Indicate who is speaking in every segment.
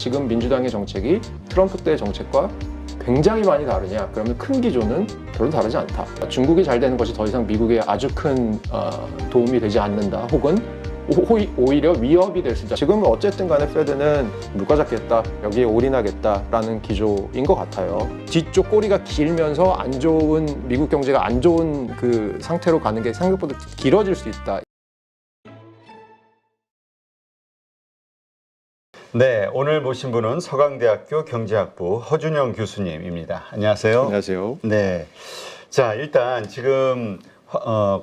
Speaker 1: 지금 민주당의 정책이 트럼프 때 정책과 굉장히 많이 다르냐? 그러면 큰 기조는 별로 다르지 않다. 중국이 잘 되는 것이 더 이상 미국에 아주 큰 도움이 되지 않는다. 혹은 오히려 위협이 될 수 있다. 지금은 어쨌든 간에 페드는 물가 잡겠다, 여기에 올인하겠다라는 기조인 것 같아요. 뒤쪽 꼬리가 길면서 안 좋은 미국 경제가 안 좋은 그 상태로 가는 게 생각보다 길어질 수 있다.
Speaker 2: 네, 오늘 모신 분은 서강대학교 경제학부 허준영 교수님입니다. 안녕하세요.
Speaker 3: 안녕하세요.
Speaker 2: 네, 자 일단 지금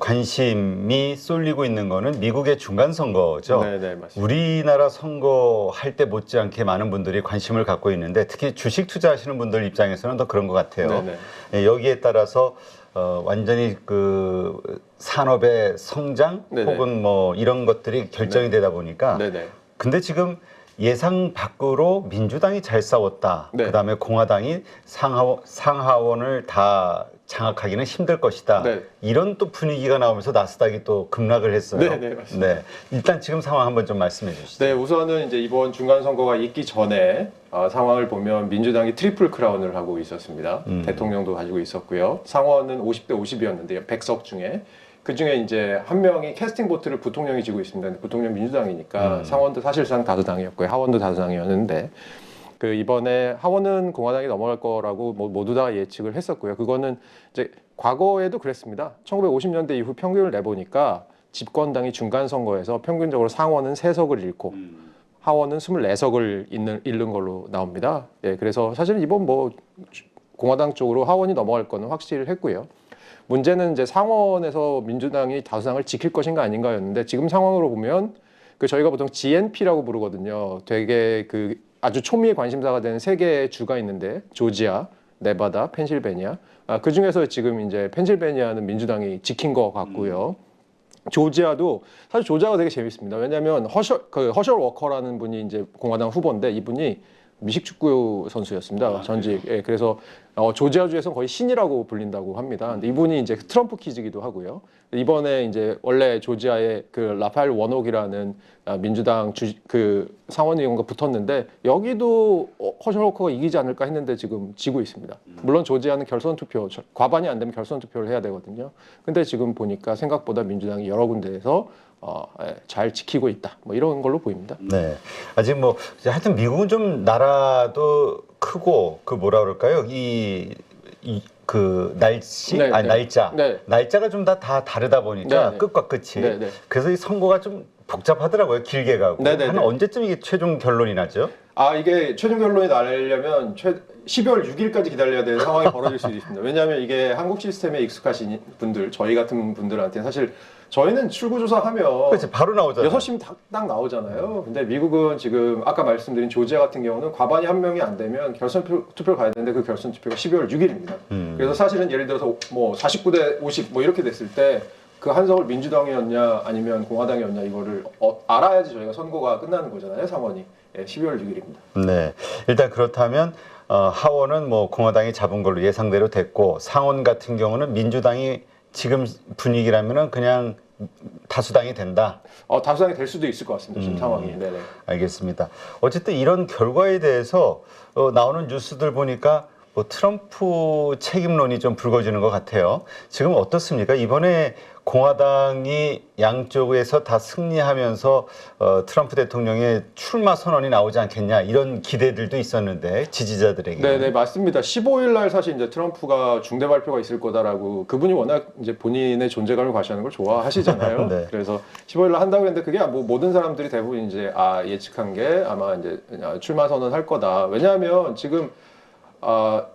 Speaker 2: 관심이 쏠리고 있는 거는 미국의 중간 선거죠.
Speaker 3: 네, 맞습니다.
Speaker 2: 우리나라 선거할 때 못지않게 많은 분들이 관심을 갖고 있는데 특히 주식 투자하시는 분들 입장에서는 더 그런 것 같아요.
Speaker 3: 네네.
Speaker 2: 네, 여기에 따라서 완전히 그 산업의 성장
Speaker 3: 네네.
Speaker 2: 혹은 뭐 이런 것들이 결정이 되다 보니까.
Speaker 3: 네네.
Speaker 2: 근데 지금 예상 밖으로 민주당이 잘 싸웠다.
Speaker 3: 네.
Speaker 2: 그다음에 공화당이 상하원을 다 장악하기는 힘들 것이다.
Speaker 3: 네.
Speaker 2: 이런 또 분위기가 나오면서 나스닥이 또 급락을 했어요.
Speaker 3: 네, 맞습니다.
Speaker 2: 네. 일단 지금 상황 한번 좀 말씀해 주시죠.
Speaker 3: 네, 우선은 이제 이번 중간 선거가 있기 전에 상황을 보면 민주당이 트리플 크라운을 하고 있었습니다. 대통령도 가지고 있었고요. 상원은 50대 50이었는데요. 100석 중에. 그 중에 이제 한 명이 캐스팅 보트를 부통령이 지고 있습니다. 부통령 민주당이니까 상원도 사실상 다수당이었고요. 하원도 다수당이었는데 그 이번에 하원은 공화당이 넘어갈 거라고 모두 다 예측을 했었고요. 그거는 이제 과거에도 그랬습니다. 1950년대 이후 평균을 내보니까 집권당이 중간 선거에서 평균적으로 상원은 3석을 잃고 하원은 24석을 잃는 걸로 나옵니다. 예, 그래서 사실 이번 뭐 공화당 쪽으로 하원이 넘어갈 거는 확실했고요. 문제는 이제 상원에서 민주당이 다수당을 지킬 것인가 아닌가였는데 지금 상황으로 보면 그 저희가 보통 GNP라고 부르거든요. 되게 그 아주 초미의 관심사가 되는 3개의 주가 있는데 조지아, 네바다, 펜실베니아. 그 중에서 지금 이제 펜실베니아는 민주당이 지킨 것 같고요. 조지아도 사실 조지아가 되게 재밌습니다. 왜냐하면 허셜 워커라는 분이 이제 공화당 후보인데 이분이 미식축구 선수였습니다. 전직. 예, 그래서 조지아주에서는 거의 신이라고 불린다고 합니다. 근데 이분이 이제 트럼프 키즈기도 하고요. 이번에 이제 원래 조지아의 그 라파엘 워녹이라는 민주당 그 상원 의원과 붙었는데 여기도 허셜 워커가 이기지 않을까 했는데 지금 지고 있습니다. 물론 조지아는 결선 투표 과반이 안 되면 결선 투표를 해야 되거든요. 근데 지금 보니까 생각보다 민주당이 여러 군데에서 잘 지키고 있다. 뭐 이런 걸로 보입니다.
Speaker 2: 네. 아직 뭐 하여튼 미국은 좀 나라도 크고 그 뭐라 그럴까요? 그 날씨,
Speaker 3: 네,
Speaker 2: 아니
Speaker 3: 네.
Speaker 2: 날짜,
Speaker 3: 네.
Speaker 2: 날짜가 좀 다 다르다 보니까
Speaker 3: 네, 네.
Speaker 2: 끝과 끝이.
Speaker 3: 네, 네.
Speaker 2: 그래서 이 선거가 좀 복잡하더라고요. 길게 가고.
Speaker 3: 네, 네,
Speaker 2: 한
Speaker 3: 네.
Speaker 2: 언제쯤 이게 최종 결론이 나죠?
Speaker 3: 이게 최종 결론이 나려면 12월 6일까지 기다려야 되는 상황이 벌어질 수도 있습니다. 왜냐하면 이게 한국 시스템에 익숙하신 분들, 저희 같은 분들한테는 사실 저희는 출구조사하면
Speaker 2: 그렇지, 바로 나오잖아요.
Speaker 3: 6시면 딱 나오잖아요. 근데 미국은 지금 아까 말씀드린 조지아 같은 경우는 과반이 한 명이 안 되면 결선 투표를 가야 되는데 그 결선 투표가 12월 6일입니다. 그래서 사실은 예를 들어서 뭐 49대 50 뭐 이렇게 됐을 때 그 한석을 민주당이었냐 아니면 공화당이었냐 이거를 알아야지 저희가 선거가 끝나는 거잖아요. 상원이. 예, 12월 6일입니다.
Speaker 2: 네. 일단 그렇다면 하원은 뭐 공화당이 잡은 걸로 예상대로 됐고 상원 같은 경우는 민주당이 지금 분위기라면은 그냥 다수당이 된다.
Speaker 3: 다수당이 될 수도 있을 것 같습니다. 지금 상황이. 네네.
Speaker 2: 알겠습니다. 어쨌든 이런 결과에 대해서 나오는 뉴스들 보니까 뭐 트럼프 책임론이 좀 불거지는 것 같아요. 지금 어떻습니까? 이번에 공화당이 양쪽에서 다 승리하면서 트럼프 대통령의 출마 선언이 나오지 않겠냐 이런 기대들도 있었는데 지지자들에게.
Speaker 3: 네, 맞습니다. 15일 날 사실 이제 트럼프가 중대 발표가 있을 거다라고 그분이 워낙 이제 본인의 존재감을 과시하는 걸 좋아하시잖아요.
Speaker 2: 네.
Speaker 3: 그래서 15일 날 한다고 했는데 그게 뭐 모든 사람들이 대부분 이제 예측한 게 아마 이제 출마 선언할 거다. 왜냐하면 지금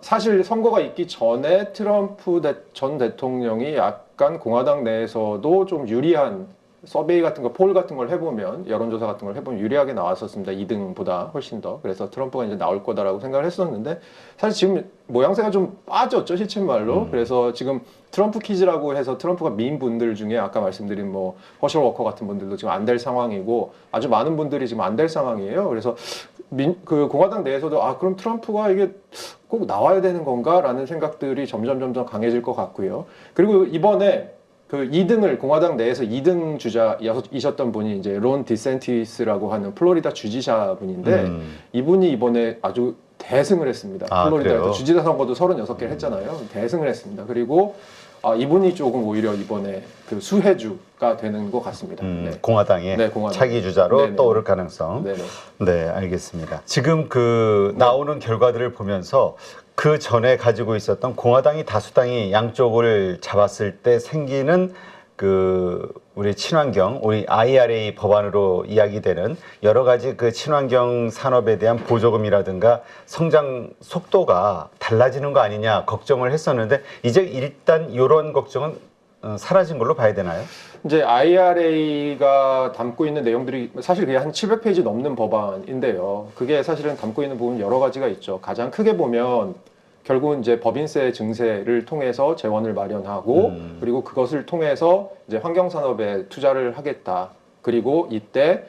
Speaker 3: 사실 선거가 있기 전에 트럼프 전 대통령이 약간 공화당 내에서도 좀 유리한 서베이 같은 거, 폴 같은 걸 해보면 여론조사 같은 걸 해보면 유리하게 나왔었습니다. 2등보다 훨씬 더. 그래서 트럼프가 이제 나올 거다라고 생각을 했었는데 사실 지금 모양새가 좀 빠졌죠, 시쳇말로. 그래서 지금 트럼프 키즈라고 해서 트럼프가 미인 분들 중에 아까 말씀드린 뭐 허셜 워커 같은 분들도 지금 안 될 상황이고 아주 많은 분들이 지금 안 될 상황이에요. 그래서 그 공화당 내에서도 그럼 트럼프가 이게 꼭 나와야 되는 건가라는 생각들이 점점 강해질 것 같고요. 그리고 이번에 그 2등을 공화당 내에서 2등 주자이셨던 분이 이제 론 디센티스라고 하는 플로리다 주지사 분인데 이분이 이번에 아주 대승을 했습니다.
Speaker 2: 아,
Speaker 3: 플로리다에서
Speaker 2: 그래요?
Speaker 3: 주지사 선거도 36개를 했잖아요. 대승을 했습니다. 그리고 이분이 조금 오히려 이번에 그 수혜주가 되는 것 같습니다. 네.
Speaker 2: 공화당의
Speaker 3: 네, 공화당.
Speaker 2: 차기 주자로
Speaker 3: 네네.
Speaker 2: 떠오를 가능성.
Speaker 3: 네네.
Speaker 2: 네, 알겠습니다. 지금 그 나오는 결과들을 보면서 그 전에 가지고 있었던 공화당이 다수당이 양쪽을 잡았을 때 생기는 그 우리 친환경, 우리 IRA 법안으로 이야기되는 여러 가지 그 친환경 산업에 대한 보조금이라든가 성장 속도가 달라지는 거 아니냐 걱정을 했었는데 이제 일단 이런 걱정은 사라진 걸로 봐야 되나요?
Speaker 3: 이제 IRA가 담고 있는 내용들이 사실 그게 한 700페이지 넘는 법안인데요. 그게 사실은 담고 있는 부분 여러 가지가 있죠. 가장 크게 보면 결국은 이제 법인세 증세를 통해서 재원을 마련하고 그리고 그것을 통해서 이제 환경산업에 투자를 하겠다. 그리고 이때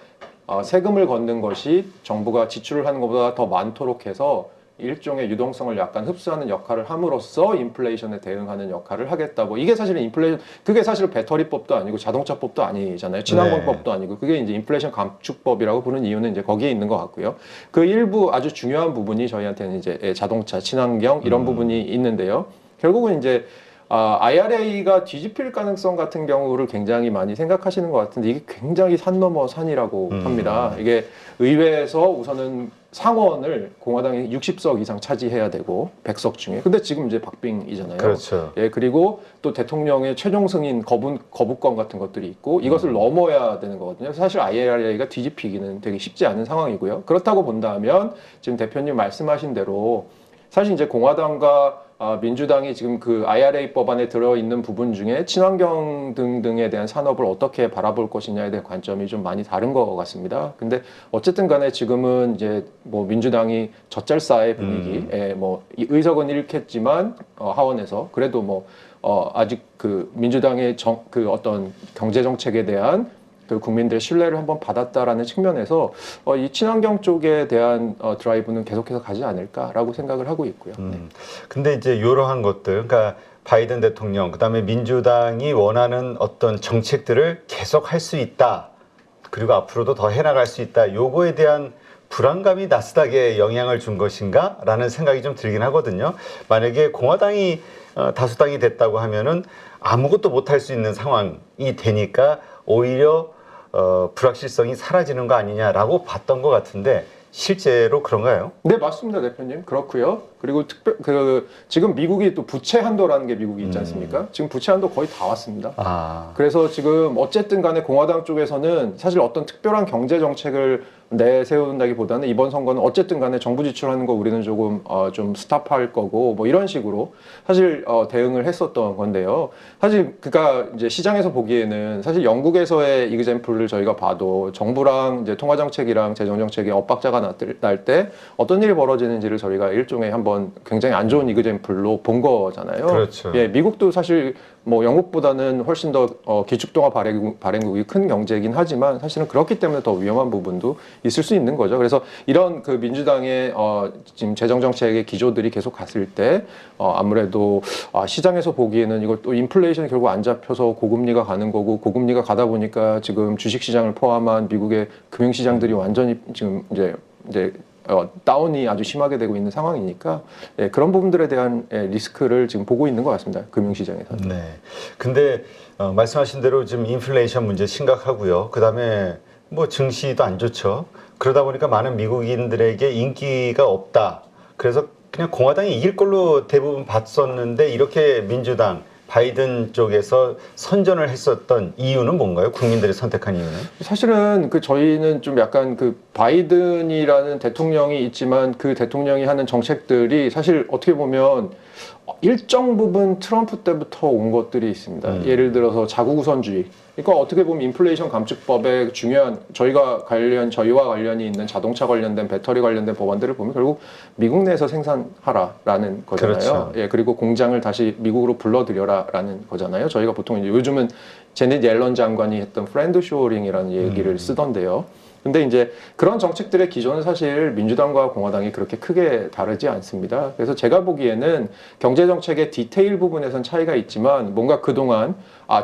Speaker 3: 세금을 걷는 것이 정부가 지출을 하는 것보다 더 많도록 해서 일종의 유동성을 약간 흡수하는 역할을 함으로써 인플레이션에 대응하는 역할을 하겠다. 뭐 이게 사실은 인플레이션, 그게 사실 배터리법도 아니고 자동차법도 아니잖아요. 친환경법도 아니고 그게 이제 인플레이션 감축법이라고 부르는 이유는 이제 거기에 있는 것 같고요. 그 일부 아주 중요한 부분이 저희한테는 이제 자동차, 친환경 이런 부분이 있는데요. 결국은 이제 IRA가 뒤집힐 가능성 같은 경우를 굉장히 많이 생각하시는 것 같은데 이게 굉장히 산 넘어 산이라고 합니다. 이게 의회에서 우선은 상원을 공화당이 60석 이상 차지해야 되고 100석 중에. 근데 지금 이제 박빙이잖아요.
Speaker 2: 그렇죠.
Speaker 3: 예, 그리고 또 대통령의 최종 승인 거부권 같은 것들이 있고 이것을 넘어야 되는 거거든요. 사실 IRA가 뒤집히기는 되게 쉽지 않은 상황이고요. 그렇다고 본다면 지금 대표님 말씀하신 대로 사실 이제 공화당과 민주당이 지금 그 IRA 법안에 들어있는 부분 중에 친환경 등등에 대한 산업을 어떻게 바라볼 것이냐에 대한 관점이 좀 많이 다른 것 같습니다. 근데 어쨌든 간에 지금은 이제 뭐 민주당이 젖잘싸의 분위기, 뭐 의석은 잃겠지만 하원에서 그래도 뭐 아직 그 민주당의 그 어떤 경제 정책에 대한 그 국민들의 신뢰를 한번 받았다라는 측면에서 이 친환경 쪽에 대한 드라이브는 계속해서 가지 않을까라고 생각을 하고 있고요.
Speaker 2: 근데 이제 이러한 것들, 그러니까 바이든 대통령, 그다음에 민주당이 원하는 어떤 정책들을 계속 할 수 있다. 그리고 앞으로도 더 해나갈 수 있다. 요거에 대한 불안감이 나스닥에 영향을 준 것인가? 라는 생각이 좀 들긴 하거든요. 만약에 공화당이 다수당이 됐다고 하면은 아무것도 못할 수 있는 상황이 되니까 오히려 불확실성이 사라지는 거 아니냐라고 봤던 것 같은데 실제로 그런가요?
Speaker 3: 네, 맞습니다, 대표님. 그렇고요. 그리고 지금 미국이 또 부채 한도라는 게 미국이 있지 않습니까? 지금 부채 한도 거의 다 왔습니다. 그래서 지금 어쨌든 간에 공화당 쪽에서는 사실 어떤 특별한 경제 정책을 내세운다기보다는 이번 선거는 어쨌든 간에 정부 지출하는 거 우리는 조금 좀 스탑할 거고 뭐 이런 식으로 사실 대응을 했었던 건데요. 사실 그니까 이제 시장에서 보기에는 사실 영국에서의 이그젬플을 저희가 봐도 정부랑 이제 통화 정책이랑 재정 정책에 엇박자가 날 때 어떤 일이 벌어지는지를 저희가 일종의 한번 굉장히 안 좋은 이그젬플로 본 거잖아요.
Speaker 2: 그렇죠.
Speaker 3: 예, 미국도 사실 뭐 영국보다는 훨씬 더 기축통화 발행국이 큰 경제이긴 하지만 사실은 그렇기 때문에 더 위험한 부분도 있을 수 있는 거죠. 그래서 이런 그 민주당의 지금 재정 정책의 기조들이 계속 갔을 때 아무래도 시장에서 보기에는 이걸 또 인플레이션이 결국 안 잡혀서 고금리가 가는 거고 고금리가 가다 보니까 지금 주식시장을 포함한 미국의 금융시장들이 완전히 지금 이제 다운이 아주 심하게 되고 있는 상황이니까 그런 부분들에 대한 리스크를 지금 보고 있는 것 같습니다. 금융시장에서는.
Speaker 2: 네. 근데 말씀하신 대로 지금 인플레이션 문제 심각하고요. 그다음에 뭐 증시도 안 좋죠. 그러다 보니까 많은 미국인들에게 인기가 없다. 그래서 그냥 공화당이 이길 걸로 대부분 봤었는데 이렇게 민주당 바이든 쪽에서 선전을 했었던 이유는 뭔가요? 국민들이 선택한 이유는?
Speaker 3: 사실은 저희는 좀 약간 바이든이라는 대통령이 있지만 그 대통령이 하는 정책들이 사실 어떻게 보면 일정 부분 트럼프 때부터 온 것들이 있습니다. 예를 들어서 자국 우선주의. 그러니까 어떻게 보면 인플레이션 감축법의 중요한 저희와 관련이 있는 자동차 관련된 배터리 관련된 법안들을 보면 결국 미국 내에서 생산하라라는 거잖아요.
Speaker 2: 그렇죠.
Speaker 3: 예, 그리고 공장을 다시 미국으로 불러들여라라는 거잖아요. 저희가 보통 이제 요즘은 제닛 옐런 장관이 했던 프렌드 쇼어링이라는 얘기를 쓰던데요.
Speaker 1: 근데 이제 그런 정책들의 기조는 사실 민주당과 공화당이 그렇게 크게 다르지 않습니다. 그래서 제가 보기에는 경제 정책의 디테일 부분에선 차이가 있지만 뭔가 그동안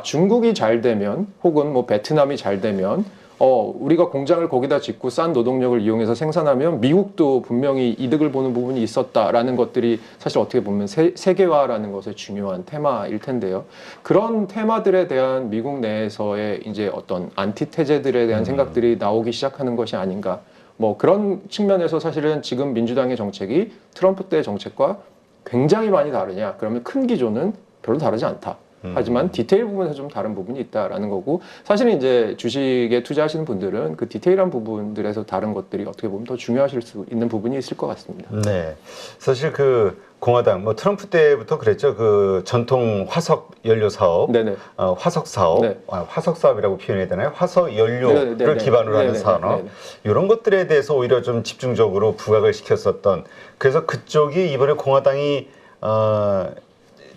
Speaker 1: 중국이 잘 되면 혹은 뭐 베트남이 잘 되면 우리가 공장을 거기다 짓고 싼 노동력을 이용해서 생산하면 미국도 분명히 이득을 보는 부분이 있었다라는 것들이 사실 어떻게 보면 세계화라는 것의 중요한 테마일 텐데요. 그런 테마들에 대한 미국 내에서의 이제 어떤 안티테제들에 대한 생각들이 나오기 시작하는 것이 아닌가. 뭐 그런 측면에서 사실은 지금 민주당의 정책이 트럼프 때 정책과 굉장히 많이 다르냐? 그러면 큰 기조는 별로 다르지 않다. 하지만 디테일 부분에서 좀 다른 부분이 있다라는 거고, 사실은 이제 주식에 투자하시는 분들은 그 디테일한 부분들에서 다른 것들이 어떻게 보면 더 중요하실 수 있는 부분이 있을 것 같습니다.
Speaker 2: 네, 사실 그 공화당 뭐 트럼프 때부터 그랬죠. 그 전통 화석 연료 사업,
Speaker 1: 네네.
Speaker 2: 화석 사업,
Speaker 1: 네.
Speaker 2: 화석 사업이라고 표현해야 되나요? 화석 연료를
Speaker 1: 네네네.
Speaker 2: 기반으로 하는
Speaker 1: 네네네.
Speaker 2: 산업,
Speaker 1: 네네.
Speaker 2: 이런 것들에 대해서 오히려 좀 집중적으로 부각을 시켰었던. 그래서 그쪽이 이번에 공화당이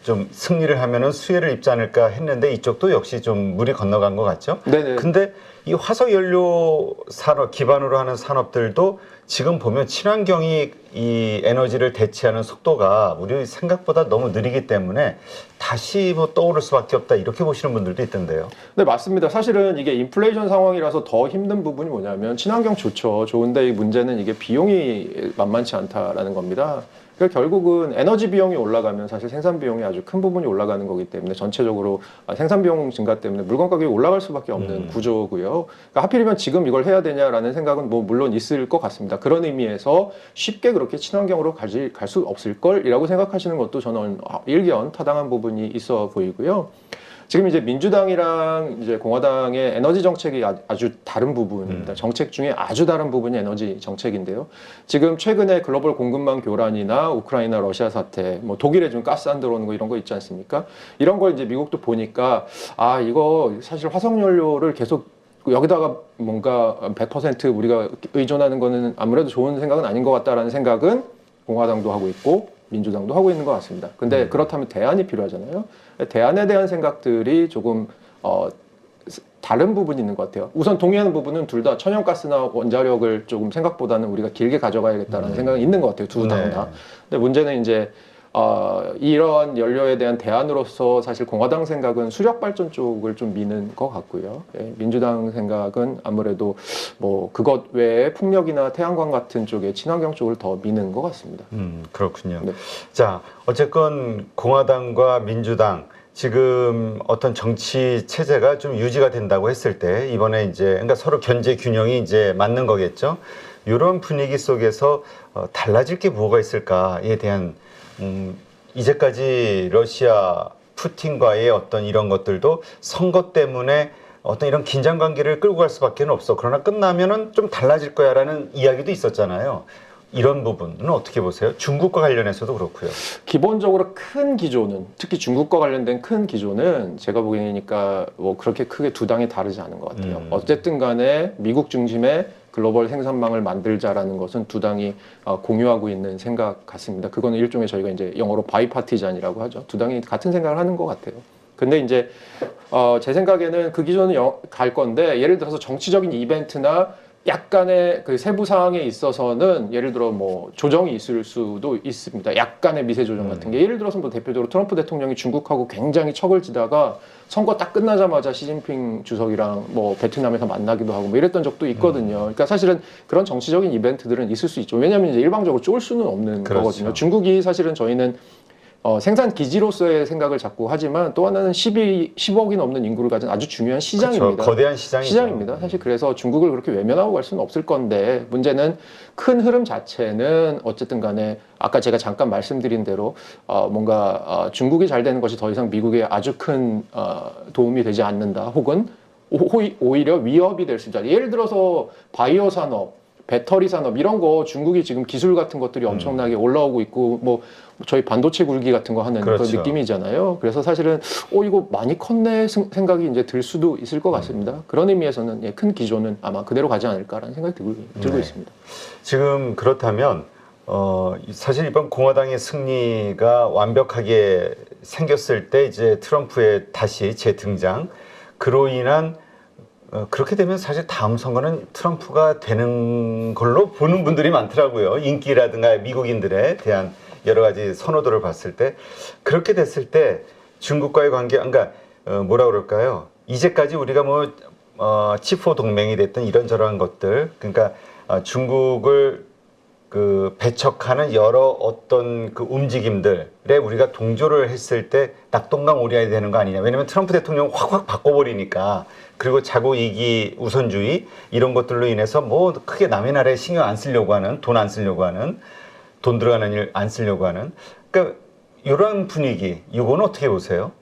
Speaker 2: 좀 승리를 하면은 수혜를 입지 않을까 했는데 이쪽도 역시 좀 물이 건너간 것 같죠.
Speaker 1: 네네.
Speaker 2: 근데 이 화석 연료 산업 기반으로 하는 산업들도 지금 보면 친환경이 이 에너지를 대체하는 속도가 우리 생각보다 너무 느리기 때문에 다시 뭐 떠오를 수밖에 없다, 이렇게 보시는 분들도 있던데요.
Speaker 1: 네, 맞습니다. 사실은 이게 인플레이션 상황이라서 더 힘든 부분이 뭐냐면 친환경 좋죠. 좋은데 이 문제는 이게 비용이 만만치 않다라는 겁니다. 그러니까 결국은 에너지 비용이 올라가면 사실 생산 비용이 아주 큰 부분이 올라가는 거기 때문에 전체적으로 생산 비용 증가 때문에 물건 가격이 올라갈 수밖에 없는 구조고요. 그러니까 하필이면 지금 이걸 해야 되냐라는 생각은 뭐 물론 있을 것 같습니다. 그런 의미에서 쉽게 그렇게 친환경으로 갈 수 없을 걸이라고 생각하시는 것도 저는 일견 타당한 부분이 있어 보이고요. 지금 이제 민주당이랑 이제 공화당의 에너지 정책이 아주 다른 부분입니다. 정책 중에 아주 다른 부분이 에너지 정책인데요. 지금 최근에 글로벌 공급망 교란이나 우크라이나 러시아 사태, 뭐 독일에 좀 가스 안 들어오는 거 이런 거 있지 않습니까? 이런 걸 이제 미국도 보니까 이거 사실 화석연료를 계속 여기다가 뭔가 100% 우리가 의존하는 거는 아무래도 좋은 생각은 아닌 것 같다라는 생각은 공화당도 하고 있고 민주당도 하고 있는 것 같습니다. 근데 그렇다면 대안이 필요하잖아요. 대안에 대한 생각들이 조금 다른 부분이 있는 것 같아요. 우선 동의하는 부분은 둘 다 천연가스나 원자력을 조금 생각보다는 우리가 길게 가져가야겠다는 생각이 있는 것 같아요. 두 당 다. 근데 문제는 이제 이러한 연료에 대한 대안으로서 사실 공화당 생각은 수력 발전 쪽을 좀 미는 것 같고요. 예, 민주당 생각은 아무래도 뭐 그것 외에 풍력이나 태양광 같은 쪽에 친환경 쪽을 더 미는 것 같습니다.
Speaker 2: 그렇군요.
Speaker 1: 네.
Speaker 2: 자, 어쨌건 공화당과 민주당 지금 어떤 정치 체제가 좀 유지가 된다고 했을 때 이번에 이제 그러니까 서로 견제 균형이 이제 맞는 거겠죠. 이런 분위기 속에서 달라질 게 뭐가 있을까에 대한 이제까지 러시아 푸틴과의 어떤 이런 것들도 선거 때문에 어떤 이런 긴장 관계를 끌고 갈 수밖에 없어. 그러나 끝나면은 좀 달라질 거야라는 이야기도 있었잖아요. 이런 부분은 어떻게 보세요? 중국과 관련해서도 그렇고요.
Speaker 1: 기본적으로 큰 기조는 특히 중국과 관련된 큰 기조는 제가 보기에니까 뭐 그렇게 크게 두 당이 다르지 않은 것 같아요. 어쨌든 간에 미국 중심의 글로벌 생산망을 만들자라는 것은 두 당이 공유하고 있는 생각 같습니다. 그거는 일종의 저희가 이제 영어로 바이파티잔이라고 하죠. 두 당이 같은 생각을 하는 것 같아요. 근데 이제 제 생각에는 그 기조는 갈 건데 예를 들어서 정치적인 이벤트나 약간의 그 세부 사항에 있어서는 예를 들어 뭐 조정이 있을 수도 있습니다. 약간의 미세 조정 같은 게 예를 들어서 뭐 대표적으로 트럼프 대통령이 중국하고 굉장히 척을 지다가 선거 딱 끝나자마자 시진핑 주석이랑 뭐 베트남에서 만나기도 하고 뭐 이랬던 적도 있거든요. 그러니까 사실은 그런 정치적인 이벤트들은 있을 수 있죠. 왜냐하면 이제 일방적으로 쫄 수는 없는
Speaker 2: 그렇죠.
Speaker 1: 거거든요. 중국이 사실은 저희는 생산 기지로서의 생각을 자꾸 하지만 또 하나는 10억이 넘는 인구를 가진 아주 중요한 시장입니다.
Speaker 2: 그렇죠. 거대한
Speaker 1: 시장입니다. 사실 그래서 중국을 그렇게 외면하고 갈 수는 없을 건데 문제는 큰 흐름 자체는 어쨌든 간에 아까 제가 잠깐 말씀드린 대로 뭔가 중국이 잘 되는 것이 더 이상 미국에 아주 큰 도움이 되지 않는다. 혹은 오히려 위협이 될 수 있다. 예를 들어서 바이오 산업, 배터리 산업 이런 거 중국이 지금 기술 같은 것들이 엄청나게 올라오고 있고 뭐 저희 반도체 굴기 같은 거 하는
Speaker 2: 그렇죠.
Speaker 1: 그런 느낌이잖아요. 그래서 사실은 이거 많이 컸네 생각이 이제 들 수도 있을 것 같습니다. 그런 의미에서는 큰 기조는 아마 그대로 가지 않을까라는 생각이 들고 있습니다.
Speaker 2: 지금 그렇다면 사실 이번 공화당의 승리가 완벽하게 생겼을 때 이제 트럼프의 다시 재등장, 그로 인한 그렇게 되면 사실 다음 선거는 트럼프가 되는 걸로 보는 분들이 많더라고요. 인기라든가 미국인들에 대한 여러 가지 선호도를 봤을 때 그렇게 됐을 때 중국과의 관계, 그러니까 뭐라 그럴까요? 이제까지 우리가 뭐 치포 동맹이 됐던 이런저런 것들, 그러니까 중국을 그 배척하는 여러 어떤 그 움직임들에 우리가 동조를 했을 때 낙동강오리알이 되는 거 아니냐. 왜냐면 트럼프 대통령 확 바꿔버리니까. 그리고 자국 이기 우선주의 이런 것들로 인해서 뭐 크게 남의 나라에 신경 안 쓰려고 하는, 돈 안 쓰려고 하는, 돈 들어가는 일 안 쓰려고 하는. 그러니까 이런 분위기, 이거는 어떻게 보세요?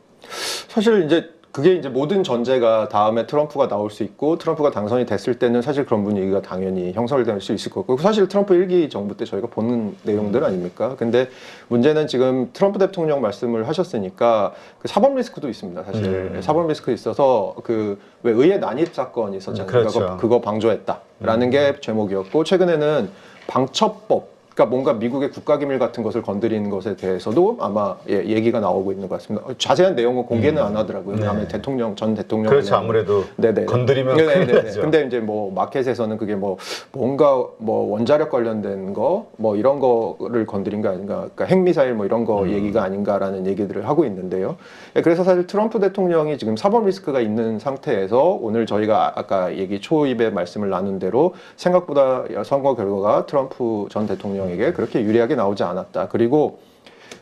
Speaker 3: 사실 이제 그게 이제 모든 전제가 다음에 트럼프가 나올 수 있고 트럼프가 당선이 됐을 때는 사실 그런 분위기가 당연히 형성될 수 있을 거고 사실 트럼프 1기 정부 때 저희가 보는 내용들 아닙니까? 근데 문제는 지금 트럼프 대통령 말씀을 하셨으니까 그 사법 리스크도 있습니다. 사실 사법 리스크 있어서 그 왜 의회 난입 사건이 있었잖아요.
Speaker 2: 그렇죠.
Speaker 3: 그거 방조했다라는 게 제목이었고 최근에는 방첩법 그러니까 뭔가 미국의 국가기밀 같은 것을 건드리는 것에 대해서도 아마 얘기가 나오고 있는 것 같습니다. 자세한 내용은 공개는 안 하더라고요.
Speaker 2: 네.
Speaker 3: 다음에 전 대통령
Speaker 2: 그렇죠. 아무래도
Speaker 3: 네네.
Speaker 2: 건드리면 큰일 나죠.
Speaker 3: 근데 이제 뭐 마켓에서는 그게 뭐 뭔가 뭐 원자력 관련된 거 뭐 이런 거를 건드린 거 아닌가, 그러니까 핵미사일 뭐 이런 거 얘기가 아닌가라는 얘기들을 하고 있는데요. 그래서 사실 트럼프 대통령이 지금 사법 리스크가 있는 상태에서 오늘 저희가 아까 얘기 초입에 말씀을 나눈 대로 생각보다 선거 결과가 트럼프 전 대통령에게 그렇게 유리하게 나오지 않았다. 그리고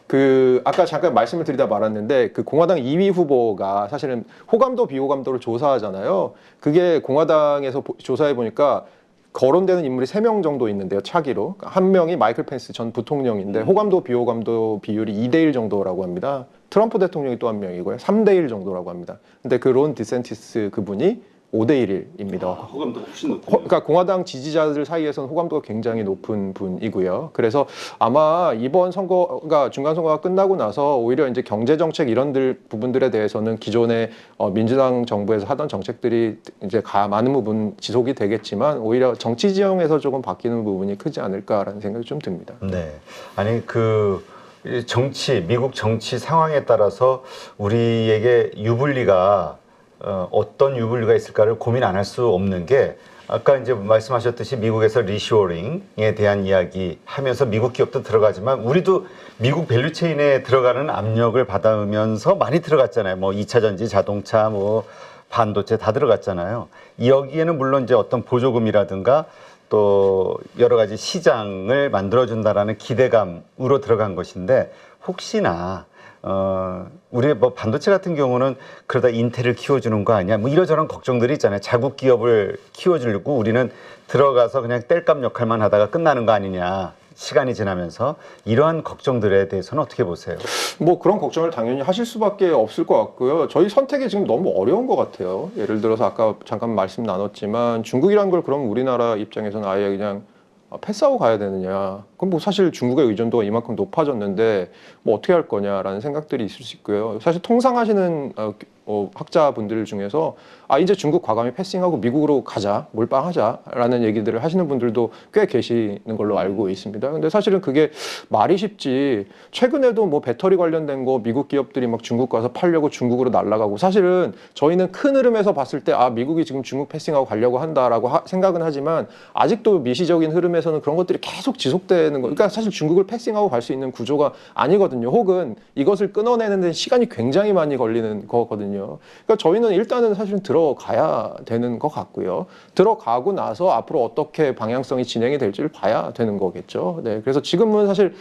Speaker 3: 그 아까 잠깐 말씀을 드리다 말았는데 그 공화당 2위 후보가 사실은 호감도 비호감도를 조사하잖아요. 그게 공화당에서 조사해 보니까 거론되는 인물이 3명 정도 있는데요. 차기로. 한 명이 마이클 펜스 전 부통령인데 호감도 비호감도 비율이 2대1 정도라고 합니다. 트럼프 대통령이 또 한 명이고요. 3대1 정도라고 합니다. 근데 그 론 디센티스 그분이 5대1입니다.
Speaker 2: 호감도 훨씬 높고.
Speaker 3: 그러니까 공화당 지지자들 사이에서는 호감도가 굉장히 높은 분이고요. 그래서 아마 이번 선거가 중간 선거가 끝나고 나서 오히려 이제 경제 정책 이런 부분들에 대해서는 기존의 민주당 정부에서 하던 정책들이 이제 많은 부분 지속이 되겠지만 오히려 정치 지형에서 조금 바뀌는 부분이 크지 않을까라는 생각이 좀 듭니다.
Speaker 2: 네. 아니 그 정치, 미국 정치 상황에 따라서 우리에게 유불리가 어떤 유불리가 있을까를 고민 안 할 수 없는 게 아까 이제 말씀하셨듯이 미국에서 리쇼어링에 대한 이야기 하면서 미국 기업도 들어가지만 우리도 미국 밸류체인에 들어가는 압력을 받으면서 많이 들어갔잖아요. 뭐 2차 전지, 자동차, 뭐 반도체 다 들어갔잖아요. 여기에는 물론 이제 어떤 보조금이라든가 또 여러 가지 시장을 만들어준다라는 기대감으로 들어간 것인데 혹시나 우리 뭐 반도체 같은 경우는 그러다 인텔을 키워주는 거 아니야? 뭐 이러저런 걱정들이 있잖아요. 자국 기업을 키워주려고 우리는 들어가서 그냥 뗄감 역할만 하다가 끝나는 거 아니냐? 시간이 지나면서 이러한 걱정들에 대해서는 어떻게 보세요?
Speaker 3: 뭐 그런 걱정을 당연히 하실 수밖에 없을 것 같고요. 저희 선택이 지금 너무 어려운 것 같아요. 예를 들어서 아까 잠깐 말씀 나눴지만 중국이란 걸 그럼 우리나라 입장에서는 아예 그냥 패스하고 가야 되느냐. 그럼 뭐 사실 중국의 의존도가 이만큼 높아졌는데 뭐 어떻게 할 거냐라는 생각들이 있을 수 있고요. 사실 통상하시는 학자분들 중에서 이제 중국 과감히 패싱하고 미국으로 가자, 몰빵하자라는 얘기들을 하시는 분들도 꽤 계시는 걸로 알고 있습니다. 근데 사실은 그게 말이 쉽지. 최근에도 뭐 배터리 관련된 거 미국 기업들이 막 중국 가서 팔려고 중국으로 날아가고 사실은 저희는 큰 흐름에서 봤을 때 미국이 지금 중국 패싱하고 가려고 한다라고 생각은 하지만 아직도 미시적인 흐름에서는 그런 것들이 계속 지속되는 거. 그러니까 사실 중국을 패싱하고 갈 수 있는 구조가 아니거든요. 혹은 이것을 끊어내는 데 시간이 굉장히 많이 걸리는 거거든요. 그러니까 저희는 일단은 사실은 들어가야 되는 것 같고요. 들어가고 나서 앞으로 어떻게 방향성이 진행이 될지를 봐야 되는 거겠죠. 네, 그래서 지금은 사실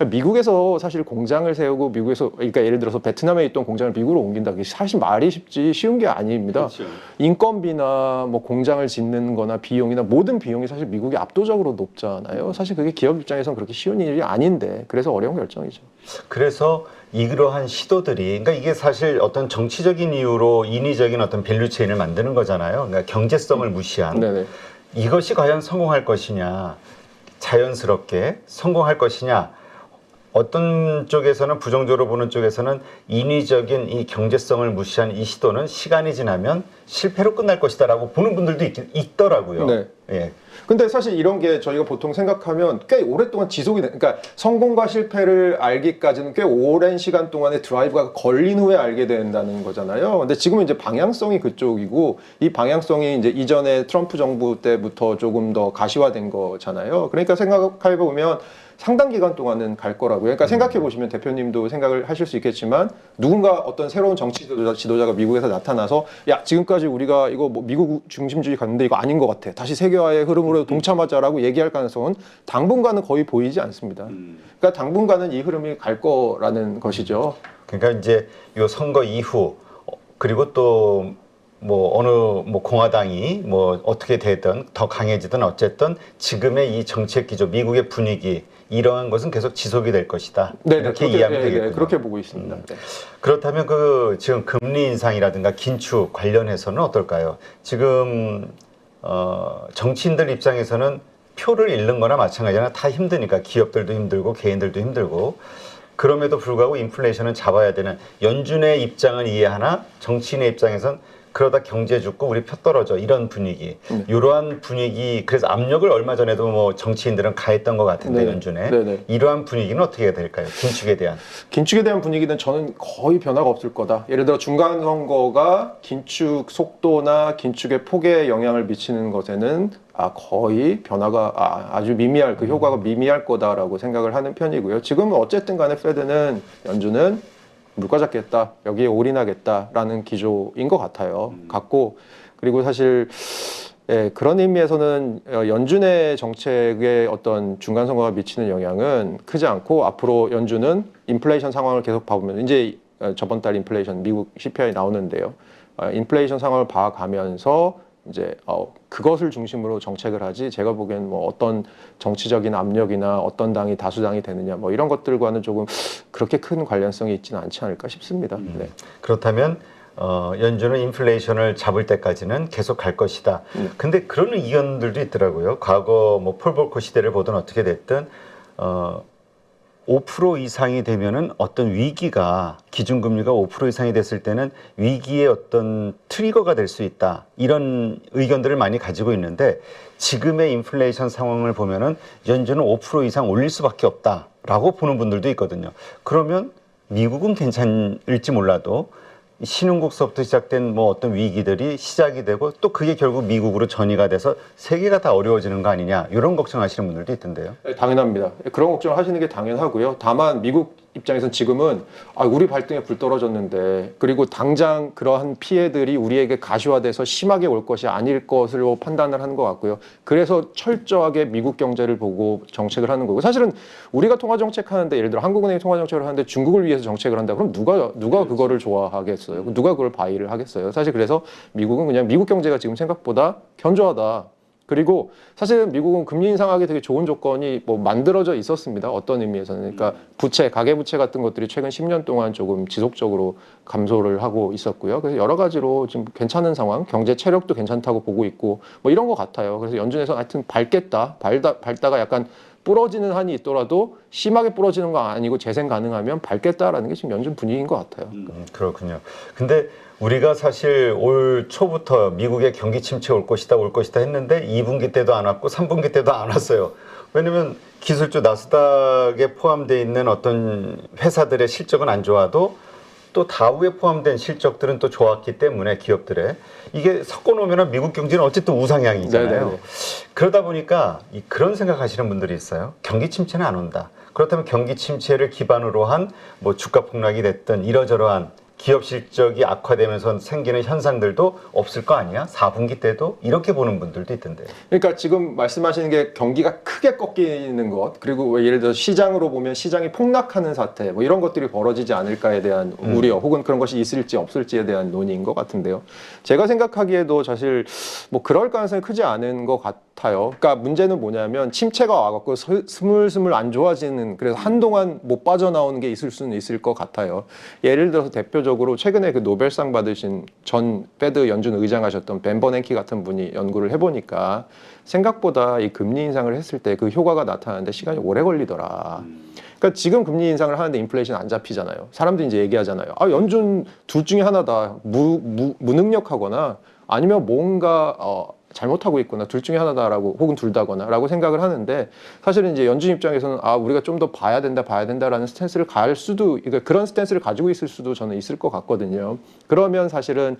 Speaker 3: 미국에서 사실 공장을 세우고 미국에서 그러니까 예를 들어서 베트남에 있던 공장을 미국으로 옮긴다. 그게 사실 말이 쉽지 쉬운 게 아닙니다.
Speaker 2: 그렇죠.
Speaker 3: 인건비나 뭐 공장을 짓는 거나 비용이나 모든 비용이 사실 미국이 압도적으로 높잖아요. 사실 그게 기업 입장에서는 그렇게 쉬운 일이 아닌데 그래서 어려운 결정이죠.
Speaker 2: 그래서 이러한 시도들이 그러니까 이게 사실 어떤 정치적인 이유로 인위적인 어떤 밸류체인을 만드는 거잖아요. 그러니까 경제성을 무시한
Speaker 3: 네네.
Speaker 2: 이것이 과연 성공할 것이냐, 자연스럽게 성공할 것이냐. 어떤 쪽에서는 부정적으로 보는 쪽에서는 인위적인 이 경제성을 무시한 이 시도는 시간이 지나면 실패로 끝날 것이다라고 보는 분들도 있더라고요.
Speaker 3: 네.
Speaker 2: 예.
Speaker 3: 근데 사실 이런 게 저희가 보통 생각하면 꽤 오랫동안 지속이 그러니까 성공과 실패를 알기까지는 꽤 오랜 시간 동안의 드라이브가 걸린 후에 알게 된다는 거잖아요. 근데 지금은 이제 방향성이 그쪽이고 이 방향성이 이제 이전에 트럼프 정부 때부터 조금 더 가시화된 거잖아요. 그러니까 생각해 보면 상당 기간 동안은 갈 거라고요. 그러니까 생각해 보시면 대표님도 생각을 하실 수 있겠지만 누군가 어떤 새로운 정치 지도자가 미국에서 나타나서 야 지금까지 우리가 이거 뭐 미국 중심주의 갔는데 이거 아닌 것 같아. 다시 세계화의 흐름으로 동참하자라고 얘기할 가능성은 당분간은 거의 보이지 않습니다. 그러니까 당분간은 이 흐름이 갈 거라는 것이죠.
Speaker 2: 그러니까 이제 이 선거 이후 그리고 또 뭐 어느 뭐 공화당이 뭐 어떻게 되든 더 강해지든 어쨌든 지금의 이 정책 기조, 미국의 분위기 이러한 것은 계속 지속이 될 것이다.
Speaker 3: 네,
Speaker 2: 이렇게 이해하면 되겠군요.
Speaker 3: 네, 그렇게 보고 있습니다. 네.
Speaker 2: 그렇다면 그 지금 금리 인상이라든가 긴축 관련해서는 어떨까요? 지금 정치인들 입장에서는 표를 잃는 거나 마찬가지나 다 힘드니까 기업들도 힘들고 개인들도 힘들고 그럼에도 불구하고 인플레이션은 잡아야 되는 연준의 입장은 이해하나 정치인의 입장에선 그러다 경제 죽고 우리 표 떨어져 이런 분위기 이러한 분위기 그래서 압력을 얼마 전에도 뭐 정치인들은 가했던 것 같은데
Speaker 3: 네.
Speaker 2: 연준에
Speaker 3: 네네.
Speaker 2: 이러한 분위기는 어떻게 될까요?
Speaker 3: 긴축에 대한 분위기는 저는 거의 변화가 없을 거다. 예를 들어 중간 선거가 긴축 속도나 긴축의 폭에 영향을 미치는 것에는 거의 변화가 아주 미미할 그 효과가 미미할 거다라고 생각을 하는 편이고요. 지금은 어쨌든 간에 페드는 연준은 물가 잡겠다, 여기에 올인하겠다라는 기조인 것 같아요. 같고 그리고 사실 그런 의미에서는 연준의 정책에 어떤 중간 선거가 미치는 영향은 크지 않고 앞으로 연준은 인플레이션 상황을 계속 봐보면 이제 저번 달 인플레이션 미국 CPI 나오는데요. 인플레이션 상황을 봐가면서 이제 그것을 중심으로 정책을 하지 제가 보기엔 뭐 어떤 정치적인 압력이나 어떤 당이 다수당이 되느냐 뭐 이런 것들과는 조금 그렇게 큰 관련성이 있지는 않지 않을까 싶습니다. 네.
Speaker 2: 그렇다면 연준은 인플레이션을 잡을 때까지는 계속 갈 것이다. 근데 그런 의견들도 있더라고요. 과거 뭐 폴 볼커 시대를 보든 어떻게 됐든 5% 이상이 되면은 어떤 위기가 기준금리가 5% 이상이 됐을 때는 위기의 어떤 트리거가 될 수 있다. 이런 의견들을 많이 가지고 있는데 지금의 인플레이션 상황을 보면은 연준은 5% 이상 올릴 수밖에 없다라고 보는 분들도 있거든요. 그러면 미국은 괜찮을지 몰라도 신흥국서부터 시작된 뭐 어떤 위기들이 시작이 되고 또 그게 결국 미국으로 전이가 돼서 세계가 다 어려워지는 거 아니냐 이런 걱정하시는 분들도 있던데요.
Speaker 3: 네, 당연합니다. 그런 걱정을 하시는 게 당연하고요. 다만 미국 입장에서는 지금은 우리 발등에 불 떨어졌는데 그리고 당장 그러한 피해들이 우리에게 가시화돼서 심하게 올 것이 아닐 것으로 판단을 하는 것 같고요. 그래서 철저하게 미국 경제를 보고 정책을 하는 거고 사실은 우리가 통화정책 하는데 예를 들어 한국은행이 통화정책을 하는데 중국을 위해서 정책을 한다. 그럼 누가 그거를 좋아하겠어요? 누가 그걸 바이를 하겠어요? 사실 그래서 미국은 그냥 미국 경제가 지금 생각보다 견조하다. 그리고 사실은 미국은 금리 인상하기 되게 좋은 조건이 뭐 만들어져 있었습니다. 어떤 의미에서는. 그러니까 부채, 가계부채 같은 것들이 최근 10년 동안 조금 지속적으로 감소를 하고 있었고요. 그래서 여러 가지로 지금 괜찮은 상황, 경제 체력도 괜찮다고 보고 있고 뭐 이런 것 같아요. 그래서 연준에서 하여튼 밟다가 약간 부러지는 한이 있더라도 심하게 부러지는 거 아니고 재생 가능하면 밟겠다라는 게 지금 연준 분위기인 것 같아요.
Speaker 2: 그렇군요. 근데 우리가 사실 올 초부터 미국의 경기 침체 올 것이다 했는데 2분기 때도 안 왔고 3분기 때도 안 왔어요. 왜냐면 기술주 나스닥에 포함되어 있는 어떤 회사들의 실적은 안 좋아도 또 다우에 포함된 실적들은 또 좋았기 때문에 기업들의 이게 섞어놓으면 미국 경제는 어쨌든 우상향이잖아요. 네네. 그러다 보니까 그런 생각하시는 분들이 있어요. 경기 침체는 안 온다. 그렇다면 경기 침체를 기반으로 한 뭐 주가 폭락이 됐든 이러저러한 기업 실적이 악화되면서 생기는 현상들도 없을 거 아니야? 4분기 때도 이렇게 보는 분들도 있던데요.
Speaker 3: 그러니까 지금 말씀하시는 게 경기가 크게 꺾이는 것 그리고 예를 들어 시장으로 보면 시장이 폭락하는 사태 뭐 이런 것들이 벌어지지 않을까에 대한 우려 혹은 그런 것이 있을지 없을지에 대한 논의인 것 같은데요. 제가 생각하기에도 사실 뭐 그럴 가능성이 크지 않은 것
Speaker 1: 같아요. 그러니까 문제는 뭐냐면 침체가 와갖고 스물스물 안 좋아지는, 그래서 한동안 못 빠져나오는 게 있을 수는 있을 것 같아요. 예를 들어서 대표적으로 최근에 그 노벨상 받으신 전 페드 연준 의장하셨던 벤 버냉키 같은 분이 연구를 해보니까 생각보다 이 금리 인상을 했을 때 그 효과가 나타나는데 시간이 오래 걸리더라. 그러니까 지금 금리 인상을 하는데 인플레이션 안 잡히잖아요. 사람들이 이제 얘기하잖아요. 아, 연준 둘 중에 하나다. 무능력하거나 아니면 뭔가 잘못하고 있거나 둘 중에 하나다라고, 혹은 둘 다거나라고 생각을 하는데, 사실은 이제 연준 입장에서는 아, 우리가 좀 더 봐야 된다라는 스탠스를 갈 수도, 그러니까 그런 스탠스를 가지고 있을 수도 저는 있을 것 같거든요. 그러면 사실은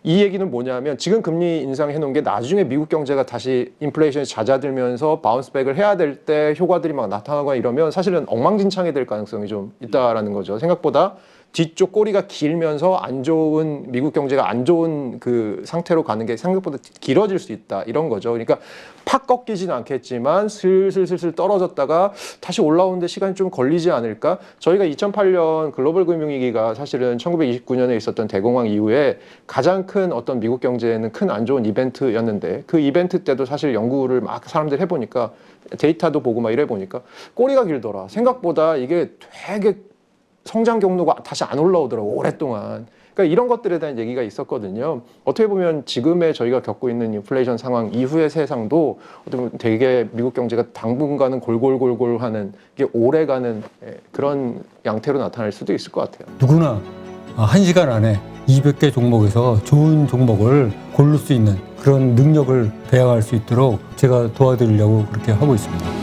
Speaker 1: 이 얘기는 뭐냐면 지금 금리 인상해 놓은 게 나중에 미국 경제가 다시 인플레이션이 잦아들면서 바운스백을 해야 될 때 효과들이 막 나타나거나 이러면 사실은 엉망진창이 될 가능성이 좀 있다라는 거죠. 생각보다 뒤쪽 꼬리가 길면서 안 좋은, 미국 경제가 안 좋은 그 상태로 가는 게 생각보다 길어질 수 있다, 이런 거죠. 그러니까 팍 꺾이지는 않겠지만 슬슬 떨어졌다가 다시 올라오는데 시간이 좀 걸리지 않을까. 저희가 2008년 글로벌 금융위기가 사실은 1929년에 있었던 대공황 이후에 가장 큰 어떤 미국 경제에는 큰 안 좋은 이벤트였는데, 그 이벤트 때도 사실 연구를 막 사람들 해보니까, 데이터도 보고 막 이래 보니까 꼬리가 길더라. 생각보다 이게 되게 성장 경로가 다시 안 올라오더라고, 오랫동안. 그러니까 이런 것들에 대한 얘기가 있었거든요. 어떻게 보면 지금의 저희가 겪고 있는 인플레이션 상황 이후의 세상도 어떻게 보면 되게 미국 경제가 당분간은 골골골골 하는, 이게 오래가는 그런 양태로 나타날 수도 있을 것 같아요.
Speaker 4: 누구나 1시간 안에 200개 종목에서 좋은 종목을 고를 수 있는 그런 능력을 배양할 수 있도록 제가 도와드리려고 그렇게 하고 있습니다.